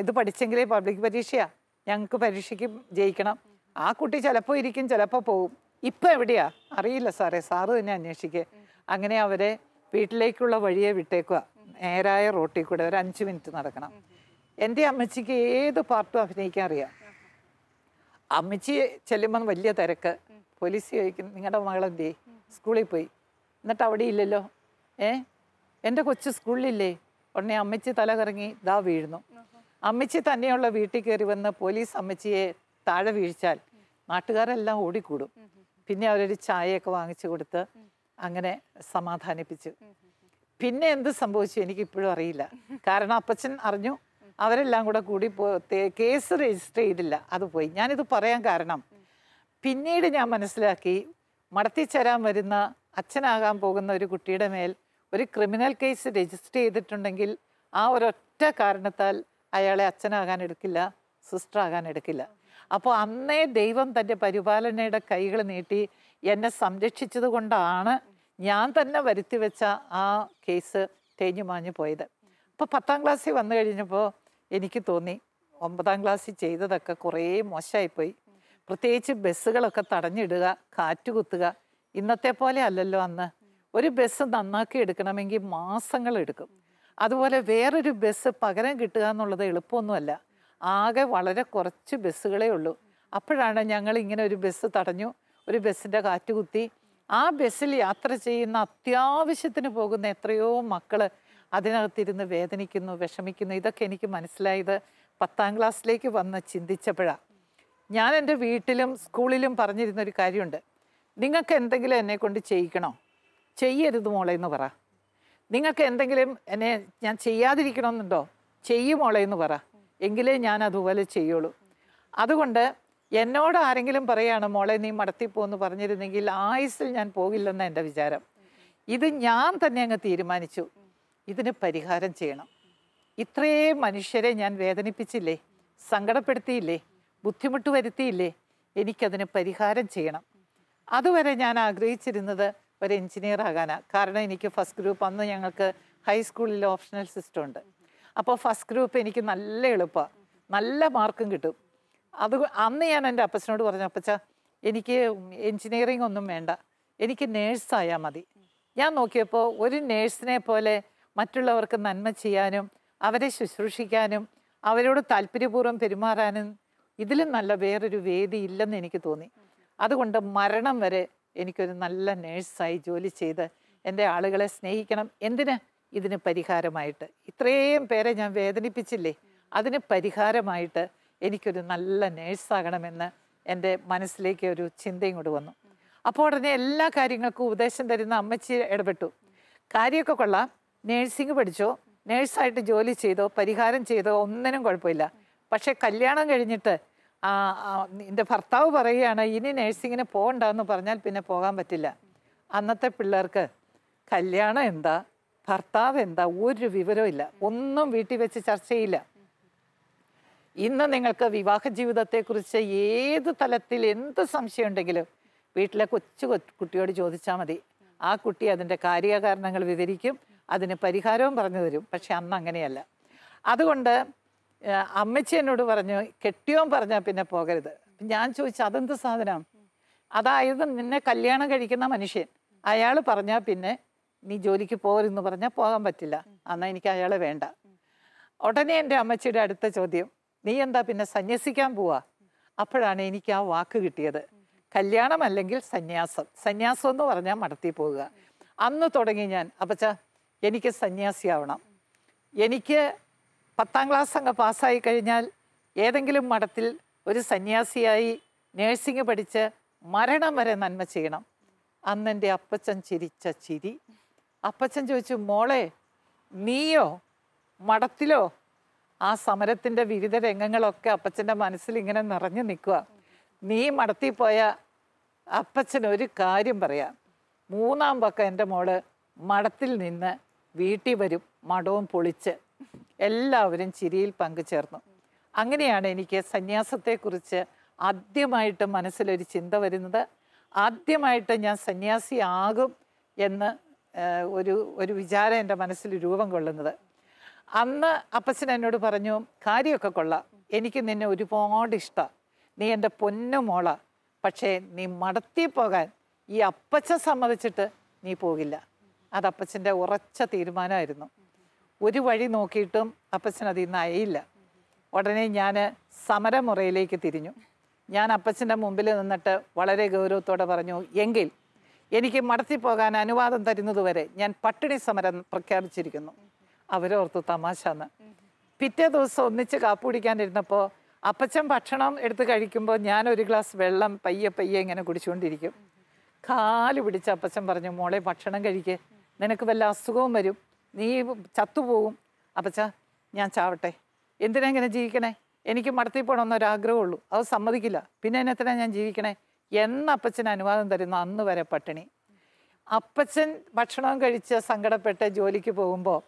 ഇത് പഠിച്ചെങ്കിലേ പബ്ലിക് പരീക്ഷയാണ്, ഞങ്ങൾക്ക് പരീക്ഷയ്ക്ക് ജയിക്കണം. ആ കുട്ടി ചിലപ്പോൾ ഇരിക്കും ചിലപ്പോൾ പോകും, ഇപ്പം എവിടെയാ അറിയില്ല സാറേ, സാറ് തന്നെ അന്വേഷിക്കുക. അങ്ങനെ അവരെ വീട്ടിലേക്കുള്ള വഴിയെ വിട്ടേക്കുക. നേരായ റോട്ടിൽ കൂടെ ഒരു 5 മിനിറ്റ് നടക്കണം. എൻ്റെ അമ്മച്ചിക്ക് ഏത് പാർട്ടും അഭിനയിക്കാൻ അറിയാം. അമ്മച്ചി ചെല്ലുമ്പോൾ വലിയ തിരക്ക്. പോലീസ് ചോദിക്കും, നിങ്ങളുടെ മകളെന്തേ? സ്കൂളിൽ പോയി. എന്നിട്ട് അവിടെ ഇല്ലല്ലോ. എൻ്റെ കൊച്ചു സ്കൂളിലില്ലേ? ഉടനെ അമ്മച്ചി തല കറങ്ങി ദാ വീഴുന്നു. അമ്മച്ചി തന്നെയുള്ള വീട്ടിൽ കയറി വന്ന് പോലീസ് അമ്മച്ചിയെ താഴെ വീഴ്ചാൽ നാട്ടുകാരെല്ലാം ഓടിക്കൂടും. പിന്നെ അവരൊരു ചായയൊക്കെ വാങ്ങിച്ചു കൊടുത്ത് അങ്ങനെ സമാധാനിപ്പിച്ചു. പിന്നെ എന്ത് സംഭവിച്ചു എനിക്കിപ്പോഴും അറിയില്ല. കാരണം അപ്പച്ചൻ അറിഞ്ഞു, അവരെല്ലാം കൂടി കേസ് രജിസ്റ്റർ ചെയ്തില്ല, അത് പോയി. ഞാനിത് പറയാൻ കാരണം, പിന്നീട് ഞാൻ മനസ്സിലാക്കി, മടത്തിച്ചേരാൻ വരുന്ന അച്ഛനാകാൻ പോകുന്ന ഒരു കുട്ടിയുടെ മേൽ ഒരു ക്രിമിനൽ കേസ് രജിസ്റ്റർ ചെയ്തിട്ടുണ്ടെങ്കിൽ ആ ഒരൊറ്റ കാരണത്താൽ അയാളെ അച്ഛനാകാൻ എടുക്കില്ല, സിസ്റ്റർ ആകാൻ എടുക്കില്ല. അപ്പോൾ അന്നേ ദൈവം തൻ്റെ പരിപാലനയുടെ കൈകൾ നീട്ടി എന്നെ സംരക്ഷിച്ചത് കൊണ്ടാണ് ഞാൻ തന്നെ വരുത്തി വെച്ച ആ കേസ് തേഞ്ഞു മാഞ്ഞു പോയത്. അപ്പോൾ 10ാം ക്ലാസ്സിൽ വന്നു കഴിഞ്ഞപ്പോൾ എനിക്ക് തോന്നി 9ാം ക്ലാസ്സിൽ ചെയ്തതൊക്കെ കുറേ മോശമായിപ്പോയി. പ്രത്യേകിച്ച് ബസ്സുകളൊക്കെ തടഞ്ഞിടുക, കാറ്റുകുത്തുക. ഇന്നത്തെ പോലെ അല്ലല്ലോ അന്ന്. ഒരു ബസ് നന്നാക്കി എടുക്കണമെങ്കിൽ മാസങ്ങൾ എടുക്കും. അതുപോലെ വേറൊരു ബസ് പകരം കിട്ടുക എന്നുള്ളത് എളുപ്പമൊന്നുമല്ല. ആകെ വളരെ കുറച്ച് ബസ്സുകളേ ഉള്ളൂ. അപ്പോഴാണ് ഞങ്ങൾ ഇങ്ങനെ ഒരു ബസ് തടഞ്ഞു, ഒരു ബസ്സിൻ്റെ കാറ്റുകുത്തി. ആ ബസ്സിൽ യാത്ര ചെയ്യുന്ന അത്യാവശ്യത്തിന് പോകുന്ന എത്രയോ മക്കൾ അതിനകത്തിരുന്ന് വേദനിക്കുന്നു, വിഷമിക്കുന്നു. ഇതൊക്കെ എനിക്ക് മനസ്സിലായത് 10ാം ക്ലാസ്സിലേക്ക് വന്ന് ചിന്തിച്ചപ്പോഴാണ്. ഞാൻ എൻ്റെ വീട്ടിലും സ്കൂളിലും പറഞ്ഞിരുന്നൊരു കാര്യമുണ്ട്. നിങ്ങൾക്ക് എന്തെങ്കിലും എന്നെ കൊണ്ട് ചെയ്യിക്കണോ? ചെയ്യരുത് മോളെ എന്ന് പറ. നിങ്ങൾക്ക് എന്തെങ്കിലും എന്നെ ഞാൻ ചെയ്യാതിരിക്കണമെന്നുണ്ടോ? ചെയ്യൂ മോളെ എന്ന് പറ. എങ്കിലേ ഞാൻ അതുപോലെ ചെയ്യുള്ളൂ. അതുകൊണ്ട് എന്നോട് ആരെങ്കിലും പറയുകയാണ് മോളെ നീ മടത്തിപ്പോന്ന് പറഞ്ഞിരുന്നെങ്കിൽ ആയുസ്സിൽ ഞാൻ പോകില്ലെന്ന് എൻ്റെ വിചാരം. ഇത് ഞാൻ തന്നെ അങ്ങ് തീരുമാനിച്ചു. ഇതിന് പരിഹാരം ചെയ്യണം. ഇത്രയും മനുഷ്യരെ ഞാൻ വേദനിപ്പിച്ചില്ലേ, സങ്കടപ്പെടുത്തിയില്ലേ, ബുദ്ധിമുട്ട് വരുത്തിയില്ലേ? എനിക്കതിന് പരിഹാരം ചെയ്യണം. അതുവരെ ഞാൻ ആഗ്രഹിച്ചിരുന്നത് ഒരു എൻജിനീയർ ആകാനാണ്. കാരണം എനിക്ക് ഫസ്റ്റ് ഗ്രൂപ്പ്, അന്ന് ഞങ്ങൾക്ക് ഹൈസ്കൂളിൽ ഓപ്ഷണൽ സിസ്റ്റം ഉണ്ട്. അപ്പോൾ ഫസ്റ്റ് ഗ്രൂപ്പ് എനിക്ക് നല്ല എളുപ്പമാണ്, നല്ല മാർക്കും കിട്ടും. അന്ന് ഞാൻ എൻ്റെ അപ്പച്ചനോട് പറഞ്ഞു, അപ്പച്ച എനിക്ക് എൻജിനീയറിംഗ് ഒന്നും വേണ്ട, എനിക്ക് നേഴ്സായാൽ മതി. ഞാൻ നോക്കിയപ്പോൾ ഒരു നേഴ്സിനെ പോലെ മറ്റുള്ളവർക്ക് നന്മ ചെയ്യാനും അവരെ ശുശ്രൂഷിക്കാനും അവരോട് താല്പര്യപൂർവ്വം പെരുമാറാനും ഇതിലും നല്ല വേറൊരു വേദി ഇല്ലെന്ന് എനിക്ക് തോന്നി. അതുകൊണ്ട് മരണം വരെ എനിക്കൊരു നല്ല നേഴ്സായി ജോലി ചെയ്ത് എൻ്റെ ആളുകളെ സ്നേഹിക്കണം. എന്തിന്? ഇതിന് പരിഹാരമായിട്ട്. ഇത്രയും പേരെ ഞാൻ വേദനിപ്പിച്ചില്ലേ, അതിന് പരിഹാരമായിട്ട് എനിക്കൊരു നല്ല നേഴ്സാകണമെന്ന് എൻ്റെ മനസ്സിലേക്ക് ഒരു ചിന്തയും കൊണ്ട് വന്നു. അപ്പോൾ ഉടനെ എല്ലാ കാര്യങ്ങൾക്കും ഉപദേശം തരുന്ന അമ്മച്ചി ഇടപെട്ടു. കാര്യമൊക്കെ കൊള്ളാം, നേഴ്സിംഗ് പഠിച്ചോ, നേഴ്സായിട്ട് ജോലി ചെയ്തോ, പരിഹാരം ചെയ്തോ, ഒന്നിനും കുഴപ്പമില്ല. പക്ഷേ കല്യാണം കഴിഞ്ഞിട്ട് എൻ്റെ ഭർത്താവ് പറയുകയാണ് ഇനി നേഴ്സിങ്ങിന് പോകണ്ടെന്ന് പറഞ്ഞാൽ പിന്നെ പോകാൻ പറ്റില്ല. അന്നത്തെ പിള്ളേർക്ക് കല്യാണം എന്താ, ഭർത്താവ് എന്താ, ഒരു വിവരവും ഇല്ല. ഒന്നും വീട്ടിൽ വെച്ച് ചർച്ച ചെയ്യില്ല. ഇന്ന് നിങ്ങൾക്ക് വിവാഹ ജീവിതത്തെക്കുറിച്ച് ഏത് തലത്തിൽ എന്ത് സംശയം ഉണ്ടെങ്കിലും വീട്ടിലെ കൊച്ചു കുട്ടിയോട് ചോദിച്ചാൽ മതി. ആ കുട്ടി അതിൻ്റെ കാര്യകാരണങ്ങൾ വിവരിക്കും, അതിന് പരിഹാരവും പറഞ്ഞു തരും. പക്ഷെ അന്ന് അങ്ങനെയല്ല. അതുകൊണ്ട് അമ്മച്ചി എന്നോട് പറഞ്ഞു കെട്ടിയോൻ പറഞ്ഞാൽ പിന്നെ പോകരുത്. ഞാൻ ചോദിച്ചു അതെന്ത് സാധനം? അതായത് നിന്നെ കല്യാണം കഴിക്കുന്ന മനുഷ്യൻ അയാൾ പറഞ്ഞാൽ പിന്നെ നീ ജോലിക്ക് പോകരുതെന്ന് പറഞ്ഞാൽ പോകാൻ പറ്റില്ല. എന്നാൽ എനിക്ക് അയാളെ വേണ്ട. ഉടനെ എൻ്റെ അമ്മച്ചിയുടെ അടുത്ത ചോദ്യം, നീ എന്താ പിന്നെ സന്യസിക്കാൻ പോവാ? അപ്പോഴാണ് എനിക്ക് ആ വാക്ക് കിട്ടിയത്. കല്യാണം അല്ലെങ്കിൽ സന്യാസം. സന്യാസം എന്ന് പറഞ്ഞാൽ മടത്തി പോവുക. അന്ന് തുടങ്ങി ഞാൻ, അപ്പച്ച എനിക്ക് സന്യാസിയാവണം. എനിക്ക് 10ാം ക്ലാസ് അങ്ങ് പാസ്സായി കഴിഞ്ഞാൽ ഏതെങ്കിലും മഠത്തിൽ ഒരു സന്യാസിയായി നേഴ്സിംഗ് പഠിച്ച് മരണം വരെ നന്മ ചെയ്യണം. അന്ന് എൻ്റെ അപ്പച്ചൻ ചിരിച്ച ചിരി. അപ്പച്ചൻ ചോദിച്ചു, മോളെ നീയോ മഠത്തിലോ? ആ സമരത്തിൻ്റെ വിവിധ രംഗങ്ങളൊക്കെ അപ്പച്ചൻ്റെ മനസ്സിൽ ഇങ്ങനെ നിറഞ്ഞു നിൽക്കുക. നീ മഠത്തിൽ പോയ അപ്പച്ചൻ ഒരു കാര്യം പറയാം, 3ാം പക്കം എൻ്റെ മോള് മഠത്തിൽ നിന്ന് വീട്ടിൽ വരും, മഠവും പൊളിച്ച്. എല്ലാവരും ചിരിയിൽ പങ്കുചേർന്നു. അങ്ങനെയാണ് എനിക്ക് സന്യാസത്തെക്കുറിച്ച് ആദ്യമായിട്ട് മനസ്സിലൊരു ചിന്ത വരുന്നത്. ആദ്യമായിട്ട് ഞാൻ സന്യാസിയാകും എന്ന് ഒരു വിചാരം എൻ്റെ മനസ്സിൽ രൂപം കൊള്ളുന്നത്. അന്ന് അപ്പച്ചൻ എന്നോട് പറഞ്ഞു, കാര്യമൊക്കെ കൊള്ളാം, എനിക്ക് നിന്നെ ഒരുപാട് ഇഷ്ടമാണ്, നീ എൻ്റെ പൊന്നു മോളാ. പക്ഷേ നീ മടത്തി പോകാൻ ഈ അപ്പച്ചൻ സമ്മതിച്ചിട്ട് നീ പോകില്ല. അത് അപ്പച്ചൻ്റെ ഉറച്ച തീരുമാനമായിരുന്നു. ഒരു വഴി നോക്കിയിട്ടും അപ്പച്ചൻ അതിൽ നിന്ന് അയയില്ല. ഉടനെ ഞാൻ സമരമുറയിലേക്ക് തിരിഞ്ഞു. ഞാൻ അപ്പച്ചൻ്റെ മുമ്പിൽ നിന്നിട്ട് വളരെ ഗൗരവത്തോടെ പറഞ്ഞു, എങ്കിൽ എനിക്ക് മടത്തി പോകാൻ അനുവാദം തരുന്നതുവരെ ഞാൻ പട്ടിണി സമരം പ്രഖ്യാപിച്ചിരിക്കുന്നു. അവരോർത്തു തമാശന്ന്. പിറ്റേ ദിവസം ഒന്നിച്ച് കാപ്പി കുടിക്കാനിരുന്നപ്പോൾ അപ്പച്ചൻ ഭക്ഷണം എടുത്ത് കഴിക്കുമ്പോൾ ഞാൻ ഒരു ഗ്ലാസ് വെള്ളം പയ്യെ പയ്യെ ഇങ്ങനെ കുടിച്ചുകൊണ്ടിരിക്കും. കാല് പിടിച്ച് അപ്പച്ചൻ പറഞ്ഞു, മോളെ ഭക്ഷണം കഴിക്ക്, നിനക്ക് വല്ല അസുഖവും വരും, നീ ചത്തുപോകും. അപ്പച്ച ഞാൻ ചാവട്ടെ, എന്തിനാ ഇങ്ങനെ ജീവിക്കണേ? എനിക്ക് മടത്തിൽ പോകണമെന്നൊരാഗ്രഹമുള്ളൂ, അത് സമ്മതിക്കില്ല, പിന്നെ എന്നത്തിനാ ഞാൻ ജീവിക്കണേ എന്ന് അപ്പച്ചൻ അനുവാദം തരുന്നു. അന്ന് വരെ പട്ടിണി. അപ്പച്ചൻ ഭക്ഷണവും കഴിച്ച് സങ്കടപ്പെട്ട് ജോലിക്ക് പോകുമ്പോൾ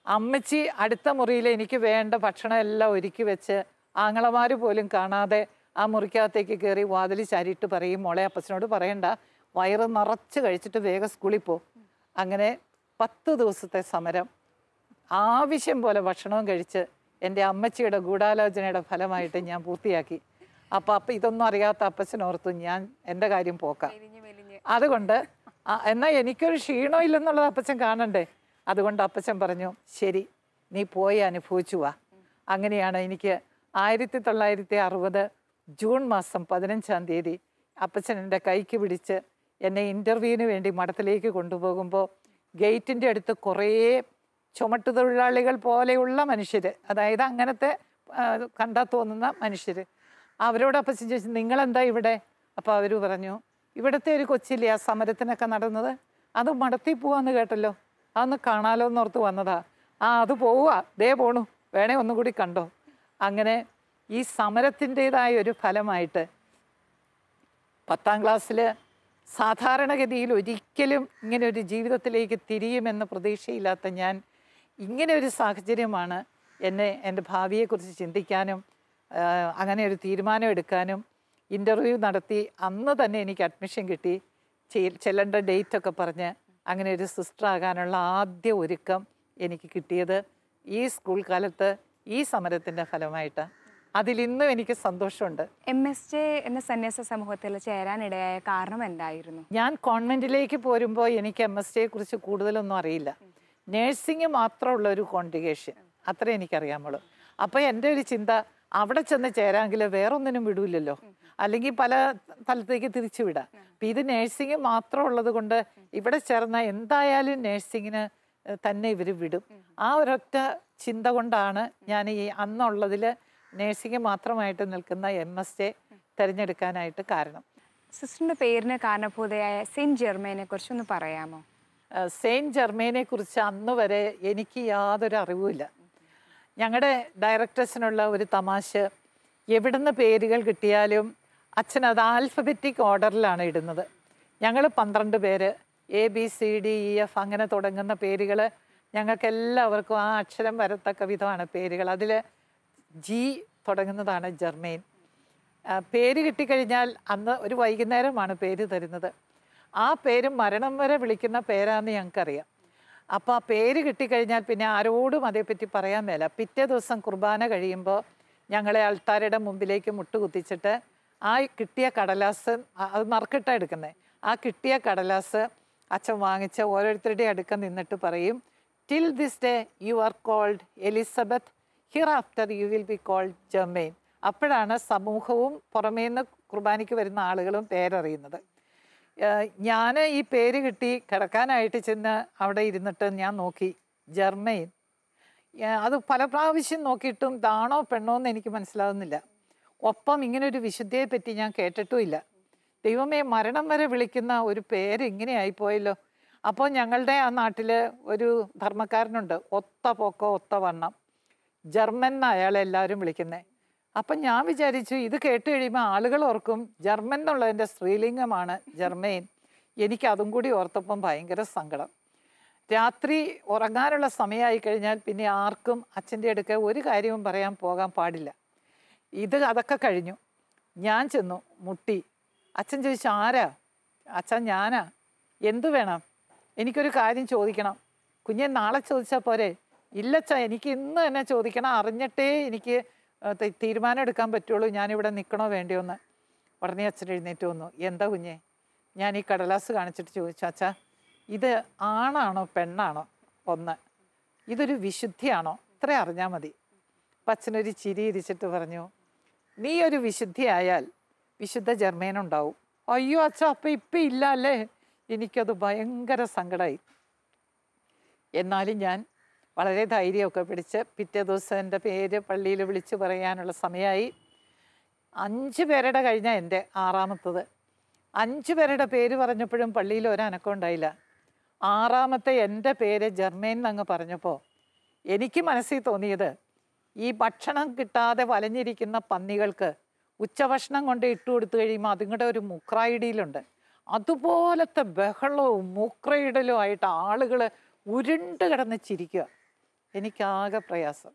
അമ്മച്ചി അടുത്ത മുറിയിൽ എനിക്ക് വേണ്ട ഭക്ഷണം എല്ലാം ഒരുക്കി വെച്ച് ആങ്ങളമാർ പോലും കാണാതെ ആ മുറിക്കകത്തേക്ക് കയറി വാതിൽ ചാരിയിട്ട് പറയും, മോളെ അപ്പച്ചനോട് പറയണ്ട, വയറ് നിറച്ച് കഴിച്ചിട്ട് വേഗം സ്കൂളിൽ പോ. അങ്ങനെ 10 ദിവസത്തെ സമരം ആവശ്യം പോലെ ഭക്ഷണവും കഴിച്ച് എൻ്റെ അമ്മച്ചിയുടെ ഗൂഢാലോചനയുടെ ഫലമായിട്ട് ഞാൻ പൂർത്തിയാക്കി. അപ്പം ഇതൊന്നും അറിയാത്ത അപ്പച്ചനോർത്തു ഞാൻ എൻ്റെ കാര്യം പോക്കാം.
മെലിഞ്ഞ് മെലിഞ്ഞ്.
അതുകൊണ്ട് എന്നാൽ എനിക്കൊരു ക്ഷീണം ഇല്ലെന്നുള്ളത് അപ്പച്ചൻ കാണണ്ടേ. അതുകൊണ്ട് അപ്പച്ചൻ പറഞ്ഞു, ശരി നീ പോയി അനുഭവിച്ചു വാ. അങ്ങനെയാണ് എനിക്ക് 1960 ജൂൺ മാസം 15-ാം തീയതി അപ്പച്ചൻ എൻ്റെ കൈക്ക് പിടിച്ച് എന്നെ ഇൻ്റർവ്യൂവിന് വേണ്ടി മഠത്തിലേക്ക് കൊണ്ടുപോകുമ്പോൾ ഗേറ്റിൻ്റെ അടുത്ത് കുറേ ചുമട്ടുതൊഴിലാളികൾ പോലെയുള്ള മനുഷ്യർ, അതായത് അങ്ങനത്തെ കണ്ടാൽ തോന്നുന്ന മനുഷ്യർ, അവരോട് അപ്പച്ചൻ ചോദിച്ചു, നിങ്ങളെന്താ ഇവിടെ? അപ്പോൾ അവർ പറഞ്ഞു, ഇവിടുത്തെ ഒരു കൊച്ചില്ലേ ആ സമരത്തിനൊക്കെ നടന്നത്, അത് മടത്തി പോവാന്ന് കേട്ടല്ലോ, അതൊന്ന് കാണാലോ എന്നോർത്ത് വന്നതാ. അത് പോവുക, ദേ പോണു, വേണേ ഒന്നും കൂടി കണ്ടോ. അങ്ങനെ ഈ സമരത്തിൻ്റെതായ ഒരു ഫലമായിട്ട് 10ാം ക്ലാസ്സിൽ സാധാരണഗതിയിൽ ഒരിക്കലും ഇങ്ങനെ ഒരു ജീവിതത്തിലേക്ക് തിരിയുമെന്ന പ്രതീക്ഷയില്ലാത്ത ഞാൻ ഇങ്ങനെ ഒരു സാഹചര്യമാണ് എന്നെ എൻ്റെ ഭാവിയെക്കുറിച്ച് ചിന്തിക്കാനും അങ്ങനെ ഒരു തീരുമാനം എടുക്കാനും ഇൻ്റർവ്യൂ നടത്തി അന്ന് തന്നെ എനിക്ക് അഡ്മിഷൻ കിട്ടി. ചെല്ലേണ്ട ഡേറ്റൊക്കെ പറഞ്ഞ് അങ്ങനെ ഒരു സിസ്റ്റർ ആകാനുള്ള ആദ്യ ഒരുക്കം എനിക്ക് കിട്ടിയത് ഈ സ്കൂൾ കാലത്ത് ഈ സമരത്തിൻ്റെ ഫലമായിട്ടാണ്. അതിലിന്നും എനിക്ക് സന്തോഷമുണ്ട്.
MSJ എന്ന സന്യാസ സമൂഹത്തിൽ ചേരാനിടയായ കാരണം എന്തായിരുന്നു?
ഞാൻ കോൺവെൻറ്റിലേക്ക് പോരുമ്പോൾ എനിക്ക് MSJയെ കുറിച്ച് കൂടുതലൊന്നും അറിയില്ല. നേഴ്സിംഗ് മാത്രമുള്ള ഒരു കോൺഗ്രിഗേഷൻ, അത്രേ എനിക്കറിയാമുള്ളൂ. അപ്പോൾ എൻ്റെ ഒരു ചിന്ത, അവിടെ ചെന്ന് ചേരാമെങ്കിൽ വേറൊന്നിനും വിടൂല്ലല്ലോ, അല്ലെങ്കിൽ പല സ്ഥലത്തേക്ക് തിരിച്ചു വിടാം. അപ്പം ഇത് നേഴ്സിംഗ് മാത്രമുള്ളത് കൊണ്ട് ഇവിടെ ചേർന്ന എന്തായാലും നേഴ്സിങ്ങിന് തന്നെ ഇവർ വിടും. ആ ഒരൊറ്റ ചിന്ത കൊണ്ടാണ് ഞാൻ ഈ അന്നുള്ളതിൽ നേഴ്സിംഗ് മാത്രമായിട്ട് നിൽക്കുന്ന MSJ തിരഞ്ഞെടുക്കാനായിട്ട് കാരണം.
സിസ്റ്ററിൻ്റെ പേരിന് കാരണഭൂതയായ സെയിൻറ്റ് ജെർമൈനെ കുറിച്ചൊന്ന് പറയാമോ?
സെയിൻറ്റ് ജെർമൈനെ കുറിച്ച് അന്ന് വരെ എനിക്ക് യാതൊരു അറിവുമില്ല. ഞങ്ങളുടെ ഡയറക്ടേഴ്സിനുള്ള ഒരു തമാശ, എവിടുന്ന് പേരുകൾ കിട്ടിയാലും അച്ഛൻ അത് ആൽഫബറ്റിക് ഓർഡറിലാണ് ഇടുന്നത്. ഞങ്ങൾ 12 പേര്, ABCDEF അങ്ങനെ തുടങ്ങുന്ന പേരുകൾ ഞങ്ങൾക്ക് എല്ലാവർക്കും ആ അക്ഷരം വരത്തക്ക വിധമാണ് പേരുകൾ. അതിൽ G തുടങ്ങുന്നതാണ് ജെർമൈൻ. പേര് കിട്ടിക്കഴിഞ്ഞാൽ അന്ന് ഒരു വൈകുന്നേരമാണ് പേര് തരുന്നത്. ആ പേര് മരണം വരെ വിളിക്കുന്ന പേരാണെന്ന് ഞങ്ങൾക്കറിയാം. അപ്പോൾ ആ പേര് കിട്ടിക്കഴിഞ്ഞാൽ പിന്നെ ആരോടും അതേപ്പറ്റി പറയാൻ മേല. പിറ്റേ ദിവസം കുർബാന കഴിയുമ്പോൾ ഞങ്ങളെ ആൾത്താരുടെ മുമ്പിലേക്ക് മുട്ടുകുത്തിച്ചിട്ട് ആ കിട്ടിയ കടലാസ്, അത് നറുക്കിട്ടാണ് എടുക്കുന്നത്, ആ കിട്ടിയ കടലാസ് അച്ഛൻ വാങ്ങിച്ച് ഓരോരുത്തരുടെ അടുക്ക നിന്നിട്ട് പറയും, till this day you are called Elizabeth, hereafter you will be called Germaine. അപ്പോഴാണ് സമൂഹവും പുറമേന്ന് കുർബാനയ്ക്ക് വരുന്ന ആളുകളും പേരറിയുന്നത്. ഞാൻ ഈ പേര് കിട്ടി കിടക്കാനായിട്ട് ചെന്ന് അവിടെ ഇരുന്നിട്ട് ഞാൻ നോക്കി ജെർമൈൻ. അത് പല പ്രാവശ്യം നോക്കിയിട്ടും ഇതാണോ പെണ്ണോ എന്ന് എനിക്ക് മനസ്സിലാവുന്നില്ല. ഒപ്പം ഇങ്ങനൊരു വിശുദ്ധിയെ പറ്റി ഞാൻ കേട്ടിട്ടുമില്ല. ദൈവമേ, മരണം വരെ വിളിക്കുന്ന ഒരു പേര് ഇങ്ങനെ ആയിപ്പോയല്ലോ. അപ്പോൾ ഞങ്ങളുടെ ആ നാട്ടിൽ ഒരു ധർമ്മക്കാരനുണ്ട്, ഒത്ത പൊക്കോ ഒത്ത വണ്ണം, ജർമ്മൻ എന്നാണ് അയാളെ എല്ലാവരും വിളിക്കുന്നത്. അപ്പം ഞാൻ വിചാരിച്ചു ഇത് കേട്ട് കഴിയുമ്പോൾ ആളുകൾ ഓർക്കും ജർമ്മൻ എന്നുള്ളതിൻ്റെ സ്ത്രീലിംഗമാണ് ജെർമൈൻ. എനിക്ക് അതും കൂടി ഓർത്തപ്പം ഭയങ്കര സങ്കടം. രാത്രി ഉറങ്ങാനുള്ള സമയമായി കഴിഞ്ഞാൽ പിന്നെ ആർക്കും അച്ഛൻ്റെ അടുക്ക ഒരു കാര്യവും പറയാൻ പോകാൻ പാടില്ല. അതൊക്കെ കഴിഞ്ഞു. ഞാൻ ചെന്നു മുട്ടി. അച്ഛൻ ചോദിച്ചു, ആരാ? അച്ഛൻ ഞാനാ. എന്തു വേണം? എനിക്കൊരു കാര്യം ചോദിക്കണം. കുഞ്ഞെ നാളെ ചോദിച്ചാൽ പോരെ? ഇല്ലച്ചാ, എനിക്ക് ഇന്ന് തന്നെ ചോദിക്കണം, അറിഞ്ഞിട്ടേ എനിക്ക് തീരുമാനം എടുക്കാൻ പറ്റുള്ളൂ ഞാനിവിടെ നിൽക്കണോ വേണ്ടിയോ എന്ന്. ഉടനെ അച്ഛൻ എഴുന്നേറ്റ് വന്നു. എന്താ കുഞ്ഞെ? ഞാൻ ഈ കടലാസ് കാണിച്ചിട്ട് ചോദിച്ചു, അച്ഛാ ഇത് ആണാണോ പെണ്ണാണോ? ഒന്ന്, ഇതൊരു വിശുദ്ധിയാണോ? ഇത്ര അറിഞ്ഞാൽ മതി. അപ്പം അച്ഛനൊരു ചിരി ഇരിച്ചിട്ട് പറഞ്ഞു, നീ ഒരു വിശുദ്ധിയായാൽ വിശുദ്ധ ജെർമൈൻ ഉണ്ടാവും. അയ്യോ അച്ഛാ, അപ്പം ഇപ്പം ഇല്ല അല്ലേ? എനിക്കത് ഭയങ്കര സങ്കടമായി. എന്നാലും ഞാൻ വളരെ ധൈര്യമൊക്കെ പിടിച്ച് പിറ്റേ ദിവസം എൻ്റെ പേര് പള്ളിയിൽ വിളിച്ച് പറയാനുള്ള സമയമായി. 5 പേരുടെ കഴിഞ്ഞാൽ എൻ്റെ 6ാമത്തത്. 5 പേരുടെ പേര് പറഞ്ഞപ്പോഴും പള്ളിയിൽ ഒരനക്കം ഉണ്ടായില്ല. 6ാമത്തെ എൻ്റെ പേര് ജെർമൈൻ എന്നങ്ങ് പറഞ്ഞപ്പോൾ എനിക്ക് മനസ്സിൽ തോന്നിയത്, ഈ ഭക്ഷണം കിട്ടാതെ വലഞ്ഞിരിക്കുന്ന പന്നികൾക്ക് ഉച്ചഭക്ഷണം കൊണ്ട് ഇട്ട് കൊടുത്തു കഴിയുമ്പോൾ അതുങ്ങളുടെ ഒരു മുക്രായിടിയിലുണ്ട്, അതുപോലത്തെ ബഹളവും മുക്രയിടലും ആയിട്ട് ആളുകൾ ഉരുണ്ട് കിടന്ന് ചിരിക്കുക. എനിക്കാകെ പ്രയാസം.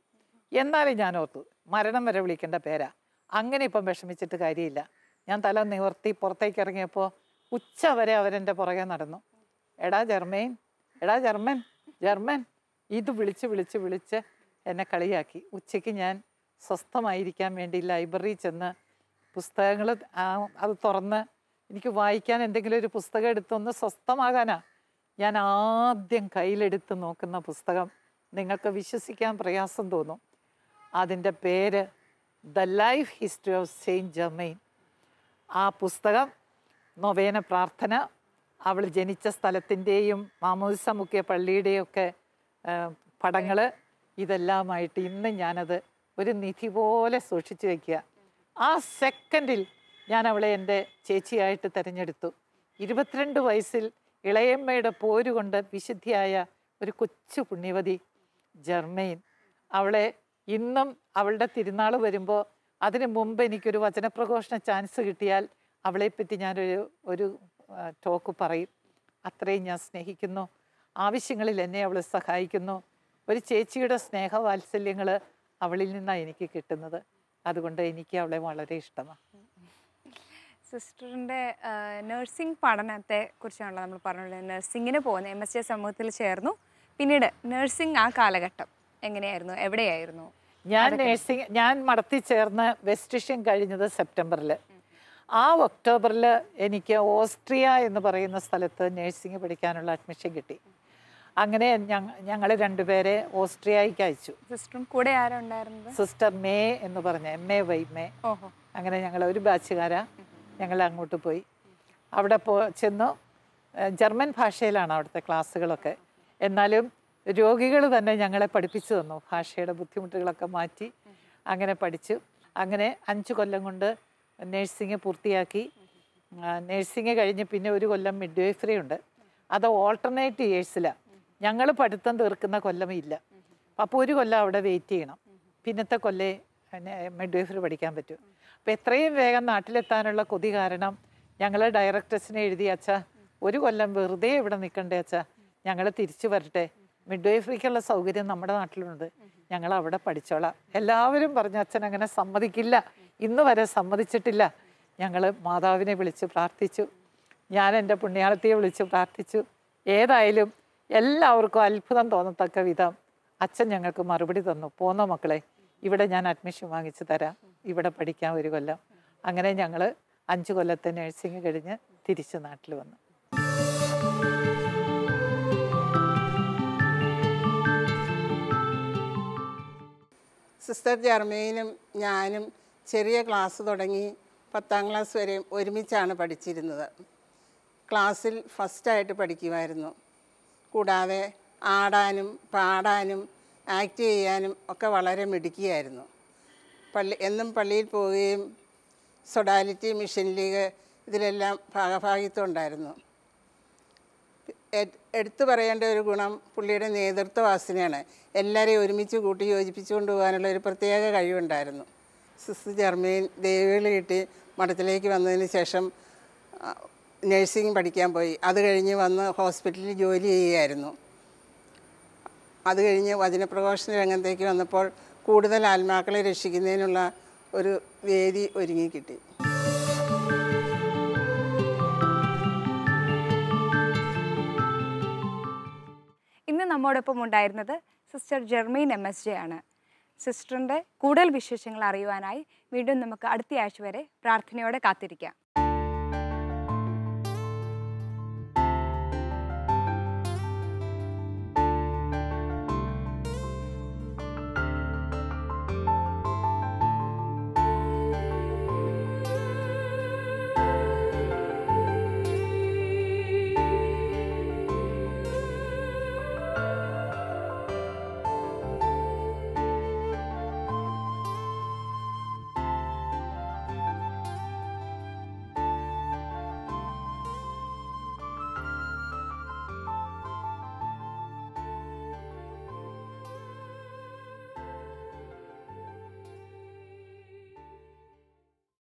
എന്നാലും ഞാൻ ഓർത്തു മരണം വരെ വിളിക്കേണ്ട പേരാ. അങ്ങനെ ഇപ്പം വിഷമിച്ചിട്ട് കാര്യമില്ല. ഞാൻ തല നിവർത്തി പുറത്തേക്ക് ഇറങ്ങിയപ്പോൾ ഉച്ച വരെ അവരെൻ്റെ പുറകെ നടന്നു. എടാ ജെർമൈൻ, എടാ ജർമ്മൻ, ജർമ്മൻ, ഇത് വിളിച്ച് വിളിച്ച് വിളിച്ച് എന്നെ കളിയാക്കി. ഉച്ചയ്ക്ക് ഞാൻ സ്വസ്ഥമായിരിക്കാൻ വേണ്ടി ലൈബ്രറിയിൽ ചെന്ന് പുസ്തകങ്ങൾ അത് തുറന്ന് എനിക്ക് വായിക്കാൻ എന്തെങ്കിലും ഒരു പുസ്തകം എടുത്തൊന്ന് സ്വസ്ഥമാകാനാ ഞാൻ ആദ്യം കയ്യിലെടുത്ത് നോക്കുന്ന പുസ്തകം. നിങ്ങൾക്ക് വിശ്വസിക്കാൻ പ്രയാസം തോന്നും. അതിൻ്റെ പേര് the life history of saint Germain. ആ പുസ്തകം നൊവേന പ്രാർത്ഥന, അവൾ ജനിച്ച സ്ഥലത്തിൻ്റെയും മാമോദിസ മുക്കിയ പള്ളിയുടെയും ഒക്കെ പടങ്ങൾ, ഇതെല്ലാമായിട്ട് ഇന്ന് ഞാനത് ഒരു നിധി പോലെ സൂക്ഷിച്ചു വയ്ക്കുക. ആ സെക്കൻഡിൽ ഞാൻ അവളെ എൻ്റെ ചേച്ചിയായിട്ട് തിരഞ്ഞെടുത്തു. 22 വയസ്സിൽ ഇളയമ്മയുടെ പോരുകൊണ്ട് വിശുദ്ധിയായ ഒരു കൊച്ചു പുണ്യവതി ജെർമെയിൻ. അവളെ ഇന്നും അവളുടെ തിരുനാൾ വരുമ്പോൾ അതിന് മുമ്പ് എനിക്കൊരു വചനപ്രഘോഷണ ചാൻസ് കിട്ടിയാൽ അവളെപ്പറ്റി ഞാനൊരു ടോക്ക് പറയും. അത്രയും ഞാൻ സ്നേഹിക്കുന്നു. ആവശ്യങ്ങളിൽ എന്നെ അവൾ സഹായിക്കുന്നു. ഒരു ചേച്ചിയുടെ സ്നേഹവാത്സല്യങ്ങൾ അവളിൽ നിന്നാണ് എനിക്ക് കിട്ടുന്നത്. അതുകൊണ്ട് എനിക്ക് അവളെ വളരെ ഇഷ്ടമാണ്.
സിസ്റ്ററിൻ്റെ നഴ്സിംഗ് പഠനത്തെ കുറിച്ചാണല്ലോ നമ്മൾ പറഞ്ഞത്. നഴ്സിങ്ങിന് പോകുന്ന MSJ സമൂഹത്തിൽ ചേർന്നു. പിന്നീട് നഴ്സിംഗ് ആ കാലഘട്ടം എങ്ങനെയായിരുന്നു, എവിടെയായിരുന്നു?
ഞാൻ മടത്തി ചേർന്ന് വെസ്റ്റിഷ്യൻ കഴിഞ്ഞത് സെപ്റ്റംബറിൽ. ആ ഒക്ടോബറിൽ എനിക്ക് ഓസ്ട്രിയ എന്ന് പറയുന്ന സ്ഥലത്ത് നഴ്സിംഗ് പഠിക്കാനുള്ള അഡ്മിഷൻ കിട്ടി. അങ്ങനെ ഞങ്ങൾ രണ്ടുപേരെ ഓസ്ട്രിയയ്ക്ക് അയച്ചു.
സിസ്റ്ററും കൂടെ ആരാ ഉണ്ടായിരുന്നത്?
സിസ്റ്റർ മേ എന്ന് പറഞ്ഞ MA മേ. അങ്ങനെ ഞങ്ങൾ ഒരു ബാച്ചുകാരാ. ഞങ്ങൾ അങ്ങോട്ട് പോയി. അവിടെ ചെന്നു. ജർമ്മൻ ഭാഷയിലാണ് അവിടുത്തെ ക്ലാസ്സുകളൊക്കെ. എന്നാലും രോഗികൾ തന്നെ ഞങ്ങളെ പഠിപ്പിച്ചു തന്നു. ഭാഷയുടെ ബുദ്ധിമുട്ടുകളൊക്കെ മാറ്റി അങ്ങനെ പഠിച്ചു. അങ്ങനെ 5 കൊല്ലം കൊണ്ട് നഴ്സിംഗ് പൂർത്തിയാക്കി. നഴ്സിംഗ് കഴിഞ്ഞ് പിന്നെ 1 കൊല്ലം മിഡ്വൈഫറി ഉണ്ട്. അത് ഓൾട്ടർനേറ്റ് ഇയേഴ്സിലാണ്. ഞങ്ങൾ പഠിത്തം തീർക്കുന്ന കൊല്ലമില്ല. അപ്പോൾ 1 കൊല്ലം അവിടെ വെയിറ്റ് ചെയ്യണം. പിന്നത്തെ കൊല്ലേ മിഡ്വൈഫറി പഠിക്കാൻ പറ്റും. അപ്പോൾ എത്രയും വേഗം നാട്ടിലെത്താനുള്ള കൊതി കാരണം ഞങ്ങൾ ഡയറക്ടേഴ്സിനെ എഴുതി, അച്ഛാ 1 കൊല്ലം വെറുതെ ഇവിടെ നിൽക്കണ്ടേ അച്ഛാ, ഞങ്ങൾ തിരിച്ചു വരട്ടെ, മിഡ്വൈഫറിക്കുള്ള സൗകര്യം നമ്മുടെ നാട്ടിലുണ്ട്, ഞങ്ങൾ അവിടെ പഠിച്ചോളാം. എല്ലാവരും പറഞ്ഞു അച്ഛൻ അങ്ങനെ സമ്മതിക്കില്ല, ഇന്ന് വരെ സമ്മതിച്ചിട്ടില്ല. ഞങ്ങൾ മാതാവിനെ വിളിച്ച് പ്രാർത്ഥിച്ചു. ഞാൻ എൻ്റെ പുണ്യാളത്തിയെ വിളിച്ച് പ്രാർത്ഥിച്ചു. ഏതായാലും എല്ലാവർക്കും അത്ഭുതം തോന്നത്തക്ക വിധം അച്ഛൻ ഞങ്ങൾക്ക് മറുപടി തന്നു. പോന്നോ മക്കളെ, ഇവിടെ ഞാൻ അഡ്മിഷൻ വാങ്ങിച്ചു തരാം, ഇവിടെ പഠിക്കാം 1 കൊല്ലം. അങ്ങനെ ഞങ്ങൾ 5 കൊല്ലത്തെ നഴ്സിംഗ് കഴിഞ്ഞ് തിരിച്ച് നാട്ടിൽ വന്നു.
സിസ്റ്റർ ജെർമെയിനും ഞാനും ചെറിയ ക്ലാസ് തുടങ്ങി 10ാം ക്ലാസ് വരെ ഒരുമിച്ചാണ് പഠിച്ചിരുന്നത്. ക്ലാസ്സിൽ ഫസ്റ്റായിട്ട് പഠിക്കുമായിരുന്നു. കൂടാതെ ആടാനും പാടാനും ആക്ട് ചെയ്യാനും ഒക്കെ വളരെ മിടുക്കിയായിരുന്നു. എന്നും പള്ളിയിൽ പോവുകയും സൊഡാലിറ്റി, മിഷൻ ലീഗ് ഇതിലെല്ലാം ഭാഗഭാഗിത്വം ഉണ്ടായിരുന്നു. എടുത്തു പറയേണ്ട ഒരു ഗുണം പുള്ളിയുടെ നേതൃത്വവാസനയാണ്. എല്ലാവരെയും ഒരുമിച്ച് കൂട്ടി യോജിപ്പിച്ചു കൊണ്ടുപോകാനുള്ള ഒരു പ്രത്യേക കഴിവുണ്ടായിരുന്നു. സിസ്റ്റർ ജെർമെയിൻ ദൈവവിളി കിട്ടി മഠത്തിലേക്ക് വന്നതിന് ശേഷം നഴ്സിംഗ് പഠിക്കാൻ പോയി. അത് കഴിഞ്ഞ് വന്ന് ഹോസ്പിറ്റലിൽ ജോലി ചെയ്യുകയായിരുന്നു. അത് കഴിഞ്ഞ് വചനപ്രഘോഷണ രംഗത്തേക്ക് വന്നപ്പോൾ കൂടുതൽ ആത്മാക്കളെ രക്ഷിക്കുന്നതിനുള്ള ഒരു വേദി ഒരുങ്ങി കിട്ടി.
ഇന്ന് നമ്മോടൊപ്പം ഉണ്ടായിരുന്നത് സിസ്റ്റർ ജെർമെയിൻ MSJ ആണ്. സിസ്റ്ററിൻ്റെ കൂടുതൽ വിശേഷങ്ങൾ അറിയുവാനായി വീണ്ടും നമുക്ക് അടുത്ത ആഴ്ച വരെ പ്രാർത്ഥനയോടെ കാത്തിരിക്കാം.